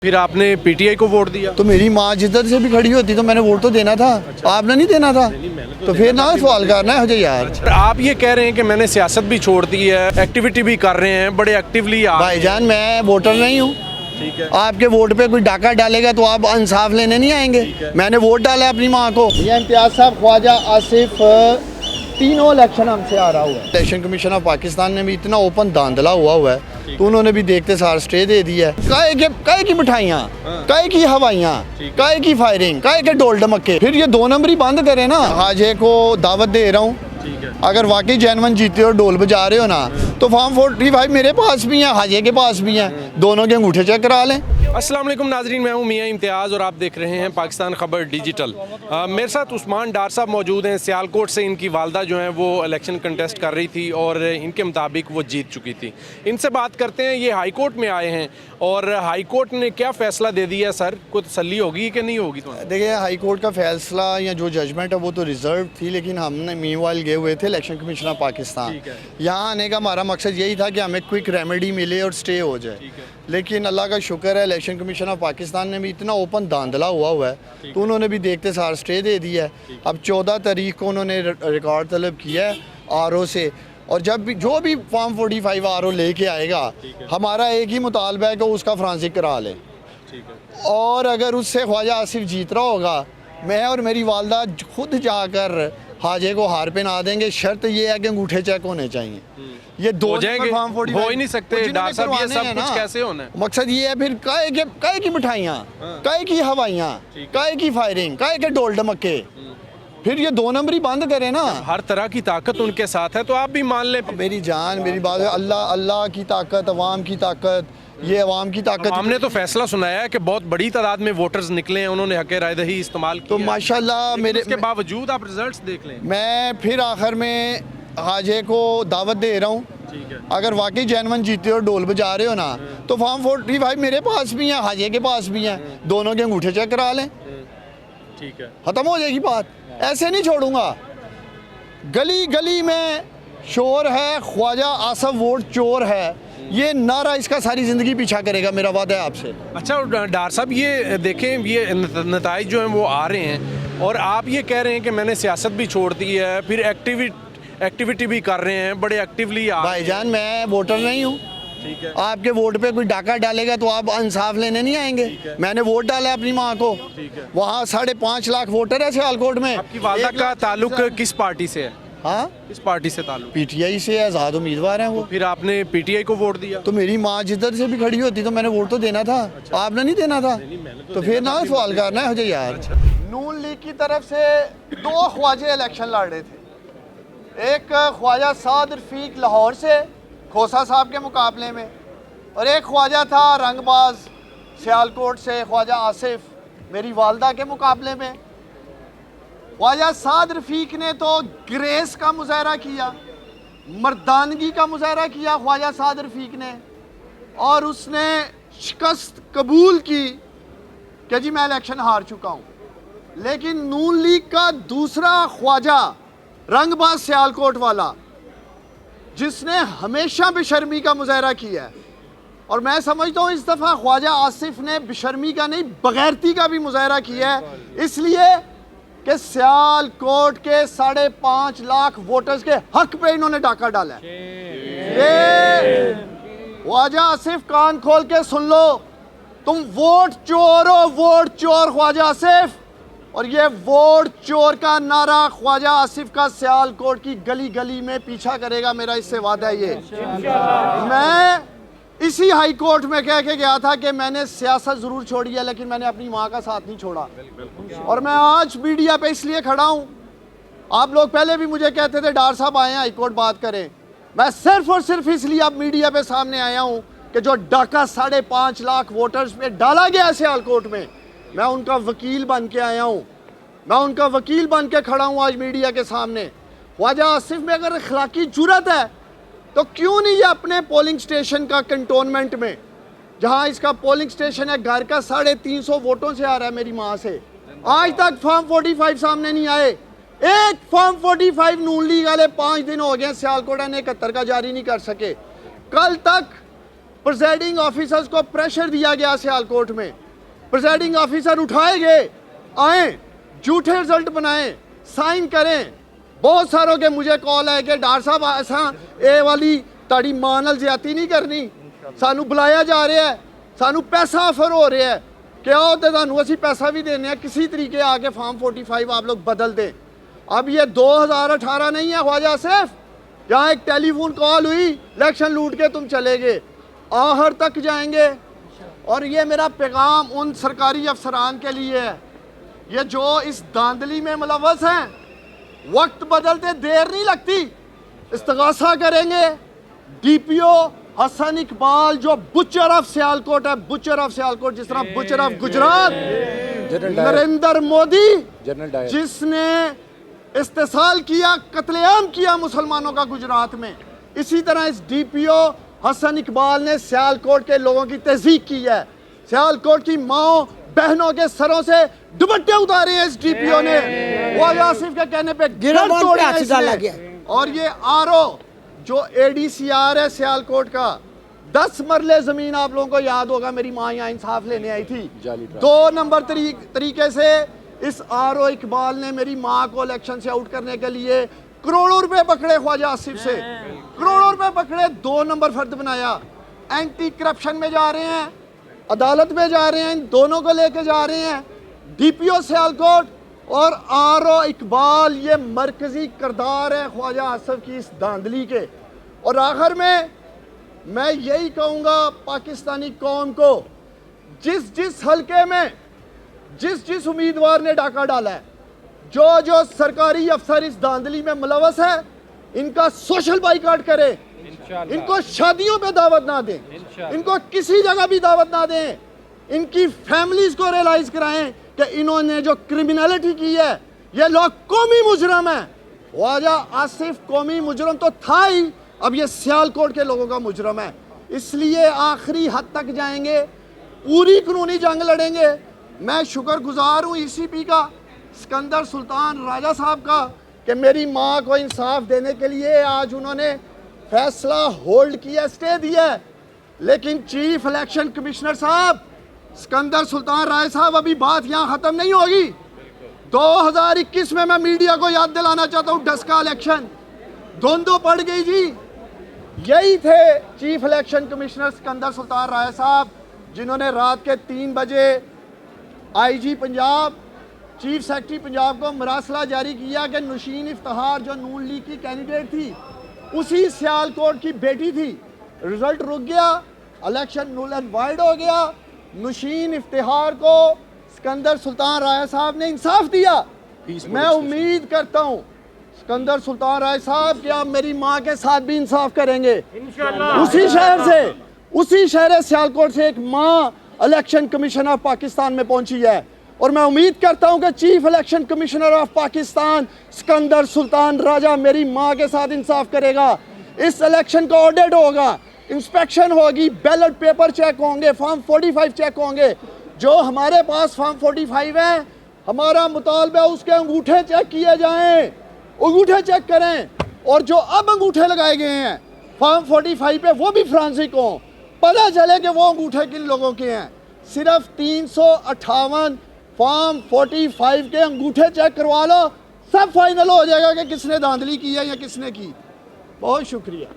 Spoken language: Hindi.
फिर आपने पीटीआई को वोट दिया? तो मेरी माँ जिधर से भी खड़ी होती तो मैंने वोट तो देना था। आपने नहीं देना था तो फिर ना सवाल करना है मुझे यार। आप ये कह रहे हैं कि मैंने सियासत भी छोड़ दी है, एक्टिविटी भी कर रहे हैं, बड़े एक्टिवली। भाईजान मैं वोटर नहीं हूँ। ठीक है। आपके वोट पे कोई डाका डालेगा तो आप इंसाफ लेने नहीं आएंगे। मैंने वोट डाला अपनी माँ को। इम्तियाज साहब, ख्वाजा आसिफ, तीनों इलेक्शन हमसे आ रहा हुआ है। इलेक्शन कमीशन ऑफ पाकिस्तान ने भी इतना ओपन धांधला हुआ है तो उन्होंने भी देखते सार स्टे दे दिया है। काहे की मिठाइयाँ, काहे की हवाइयाँ, काहे की फायरिंग, काहे के डोल डमक्के। फिर ये 2 नंबरी बंद करे ना। हाजे को दावत दे रहा हूँ, अगर वाकई जैनवन जीते हो डोल बजा रहे हो ना तो फॉर्म 45 मेरे पास भी है, हाजे के पास भी है, दोनों के अंगूठे चेक करा लें। अस्सलाम वालेकुम नाजरीन, मैं हूं मियां इम्तियाज़ और आप देख रहे हैं पाकिस्तान खबर डिजिटल। मेरे साथ उस्मान डार साहब मौजूद हैं। सियालकोट से इनकी वालदा जो हैं वो इलेक्शन कंटेस्ट कर रही थी और इनके मुताबिक वो जीत चुकी थी। इनसे बात करते हैं। ये हाई कोर्ट में आए हैं और हाई कोर्ट ने क्या फ़ैसला दे दिया सर, कोई तसल्ली होगी कि नहीं होगी? तो देखिए, हाई कोर्ट का फैसला या जो जजमेंट है वो तो रिजर्व थी, लेकिन हमने मीनवाइल गए हुए थे इलेक्शन कमीशन ऑफ पाकिस्तान। यहाँ आने का हमारा मकसद यही था कि हमें क्विक रेमेडी मिले और स्टे हो जाए। लेकिन अल्लाह का शुक्र है इलेक्शन कमीशन ऑफ पाकिस्तान ने भी इतना ओपन धांधला हुआ है तो उन्होंने भी देखते सार स्टे दे दिया है। अब 14 तारीख को उन्होंने रिकॉर्ड तलब किया है आरओ से, और जब भी जो भी फॉर्म 45 आरओ लेके आएगा हमारा एक ही मुतालबा है कि उसका फ्रांसिक करा लें। और अगर उससे ख्वाजा आसिफ जीत रहा होगा, मैं और मेरी वालदा खुद जाकर हाजे को हार पहना देंगे। शर्त ये है कि अंगूठे चेक होने चाहिए। ये दो फॉर्म 45 हो ही नहीं सकते डार साहब, ये सब कुछ कैसे होना है? मकसद ये है फिर काहे की मिठाइयाँ, काहे की हवाइयाँ, काहे की फायरिंग, काहे के डोल डमक्के। फिर ये 2 नंबरी बंद करे ना। हर तरह की ताकत उनके साथ है तो आप भी मान ले। मेरी जान, मेरी बात है, अल्लाह की ताकत, अवाम की ताकत, ये अवाम की ताकत। हमने तो फैसला सुनाया है कि बहुत बड़ी तादाद में वोटर्स निकले हैं, उन्होंने हक राय दही इस्तेमाल किया। तो माशाल्लाह मेरे के बावजूद आप रिजल्ट्स देख लें। मैं फिर आखिर में हाजे को दावत दे रहा हूँ, अगर वाकई जैनवन जीते हो डोल बजा रहे हो ना तो फॉर्म 45 मेरे पास भी है, हाजे के पास भी है, दोनों के अंगूठे चेक करा लें। ठीक है, खत्म हो जाएगी बात। ऐसे नहीं छोड़ूंगा। गली गली में शोर है, ख्वाजा आसिफ वोट चोर है, ये नारा इसका सारी ज़िंदगी पीछा करेगा, मेरा वादा है आपसे। अच्छा डार साहब, ये देखें, ये नताइज जो हैं वो आ रहे हैं और आप ये कह रहे हैं कि मैंने सियासत भी छोड़ दी है, फिर एक्टिविटी भी कर रहे हैं, बड़े एक्टिवली। भाईजान मैं वोटर नहीं हूँ। ठीक है। आपके वोट पे कोई डाका डालेगा तो आप इंसाफ लेने नहीं आएंगे। मैंने वोट डाला अपनी माँ को। वहाँ 5.5 लाख वोटर है सियालकोट में। आपकी वालदा का ताल्लुक किस पार्टी से है? हाँ, किस पार्टी से ताल्लुक? पीटीआई से आज़ाद उम्मीदवार हैं वो। फिर आपने पीटीआई को वोट दिया? तो मेरी माँ जिधर से भी खड़ी होती तो मैंने वोट तो देना था। आपने नहीं देना था तो फिर ना सवाल करना है मुझे यार। नून लीग की तरफ से 2 ख्वाजे इलेक्शन लड़ रहे थे। एक ख्वाजा साद रफीक लाहौर से खोसा साहब के मुकाबले में, और एक ख्वाजा था रंगबाज सियालकोट से ख्वाजा आसिफ मेरी वालदा के मुकाबले में। ख्वाजा साद रफीक ने तो ग्रेस का मुजाहरा किया, मर्दानगी का मुजाहरा किया ख्वाजा साद रफीक ने, और उसने शिकस्त कबूल की कि जी मैं इलेक्शन हार चुका हूँ। लेकिन नून लीग का दूसरा ख्वाजा रंगबाज सियालकोट वाला, जिसने हमेशा बेशर्मी का मुजाहरा किया है, और मैं समझता हूँ इस दफ़ा ख्वाजा आसिफ ने बेशर्मी का नहीं बगैरती का भी मुजाहरा किया है, इसलिए कि सियालकोट के 5.5 लाख वोटर्स के हक पे इन्होंने डाका डाला है। ख्वाजा आसिफ, कान खोल के सुन लो, तुम वोट चोर हो, वोट चोर ख्वाजा आसिफ। और ये वोट चोर का नारा ख्वाजा आसिफ का सियालकोट की गली गली में पीछा करेगा, मेरा इससे वादा है ये। मैं इसी हाई कोर्ट में कह के गया था कि मैंने सियासत ज़रूर छोड़ी है लेकिन मैंने अपनी माँ का साथ नहीं छोड़ा। और मैं आज मीडिया पे इसलिए खड़ा हूँ, आप लोग पहले भी मुझे कहते थे डार साहब आए हैं हाई कोर्ट बात करें, मैं सिर्फ और सिर्फ इसलिए अब मीडिया पे सामने आया हूँ कि जो डाका 5.5 लाख वोटर्स पे डाला गया सियालकोट में, मैं उनका वकील बन के आया हूँ, मैं उनका वकील बन के खड़ा हूँ आज मीडिया के सामने। ख्वाजा आसिफ में अगर अखलाकी जुर्रत है तो क्यों नहीं ये अपने पोलिंग स्टेशन का कंटोनमेंट में, जहाँ इसका पोलिंग स्टेशन है घर का, 350 वोटों से आ रहा है मेरी माँ से, आज तक फॉर्म 45 सामने नहीं आए। एक फॉर्म 45 नून लीग वाले 5 दिन हो गए सियालकोट ने 71 का जारी नहीं कर सके। कल तक प्रिजाइडिंग ऑफिसर्स को प्रेशर दिया गया सियालकोट में, प्रिजाइडिंग ऑफिसर उठाए गए, आए, झूठे रिजल्ट बनाए, साइन करें। बहुत सारों के मुझे कॉल है कि डॉक्टर साहब ऐसा ए वाली ताड़ी मां नाल ज्यादती नहीं करनी, सानू बुलाया जा रहा है, सानू पैसा ऑफर हो रहा है कि आओ तो सानू असी पैसा भी देने हैं, किसी तरीके आके फॉर्म 45 आप लोग बदल दें। अब ये 2018 नहीं है ख्वाजा आसिफ, यहाँ एक टेलीफोन कॉल हुई, इलेक्शन लूट के तुम चले गए, आहर तक जाएंगे। और ये मेरा पैगाम उन सरकारी अफसरान के लिए है, ये जो इस धांधली में मुलव्वस हैं, वक्त बदलते देर नहीं लगती, इस्तगासा करेंगे। डीपीओ हसन इकबाल जो बुचर ऑफ सियालकोट है, बुचर ऑफ सियालकोट, जिस तरह बुचर ऑफ गुजरात नरेंद्र मोदी, जिसने इस्तेसाल किया, कत्लेआम किया मुसलमानों का गुजरात में, इसी तरह इस डीपीओ हसन इकबाल ने सियालकोट के लोगों की तज़ीक की है। सियालकोट की माओ बहनों के सरों से दुपट्टे उतारे हैं इस डीपीओ ने, वो आसिफ के कहने पे घर तोड़े हैं इसने। और ये आरओ जो एडीसीआर है सियालकोट का, 10 मरले जमीन आप लोगों को याद होगा, मेरी माँ यहाँ इंसाफ लेने आई थी, 2 नंबर तरीके से इस आरओ इकबाल ने मेरी माँ को इलेक्शन से आउट करने के लिए करोड़ों रुपए पकड़े ख्वाजा आसिफ से, करोड़ों रुपए पकड़े, 2 नंबर फर्द बनाया। एंटी करप्शन में जा रहे हैं, अदालत में जा रहे हैं, इन दोनों को लेके जा रहे हैं। डीपीओ सियालकोट और आरओ इकबाल ये मरकजी किरदार है ख्वाजा आसिफ की इस धांधली के। और आखिर में मैं यही कहूँगा पाकिस्तानी कौम को, जिस जिस हलके में जिस जिस उम्मीदवार ने डाका डाला है, जो जो सरकारी अफसर इस धांधली में मुलव्वस है, इनका सोशल बाइकाट करें, इनको शादियों पे दावत ना दें, इनको किसी जगह भी दावत ना दें, इनकी फैमिलीज को रियलाइज कराएं कि इन्होंने जो क्रिमिनलिटी की है, ये लोग कौमी मुजरम है। ख्वाजा आसिफ कौमी मुजरम तो था ही, अब ये सियालकोट के लोगों का मुजरम है। इसलिए आखिरी हद तक जाएंगे, पूरी कानूनी जंग लड़ेंगे। मैं शुक्रगुजार हूँ ईसीपी का, सिकंदर सुल्तान राजा साहब का, कि मेरी माँ को इंसाफ देने के लिए आज उन्होंने फैसला होल्ड किया, स्टे दिया। लेकिन चीफ इलेक्शन कमिश्नर साहब सिकंदर सुल्तान राय साहब, अभी बात यहाँ ख़त्म नहीं होगी। 2021 में मैं मीडिया को याद दिलाना चाहता हूँ, डस्का इलेक्शन धुंधो पड़ गई जी। यही थे chief election commissioner Sikandar Sultan राय साहब, जिन्होंने रात के 3 बजे IG Punjab, chief secretary Punjab को मरासला जारी किया कि नुशीन इफ्तिखार जो नून लीग की कैंडिडेट थी, उसी सियालकोट की बेटी थी, रिजल्ट रुक गया, इलेक्शन नुल एंड वाइड हो गया। नुशीन इफ्तिखार को सिकंदर सुल्तान राय साहब ने इंसाफ दिया। मैं उम्मीद करता हूँ सिकंदर सुल्तान राय साहब कि आप मेरी माँ के साथ भी इंसाफ करेंगे। उसी शहर से, उसी शहर सियालकोट से एक माँ इलेक्शन कमीशन ऑफ पाकिस्तान में पहुंची है, और मैं उम्मीद करता हूं कि chief election commissioner of Pakistan Sikandar Sultan Raja मेरी मां के साथ इंसाफ करेगा। इस इलेक्शन का ऑडिट होगा, इंस्पेक्शन होगी, बैलेट पेपर चेक होंगे, फॉर्म 45 चेक होंगे। जो हमारे पास फॉर्म 45 है, हमारा मुतालबा उसके अंगूठे चेक किए जाएं, अंगूठे चेक करें, और जो अब अंगूठे लगाए गए हैं फॉर्म 45 पे, वो भी फ्रांसिक हों, पता चले कि वो अंगूठे किन लोगों के हैं। सिर्फ 358 फॉर्म 45 के अंगूठे चेक करवा लो, सब फाइनल हो जाएगा कि किसने धांधली की है या किसने की। बहुत शुक्रिया।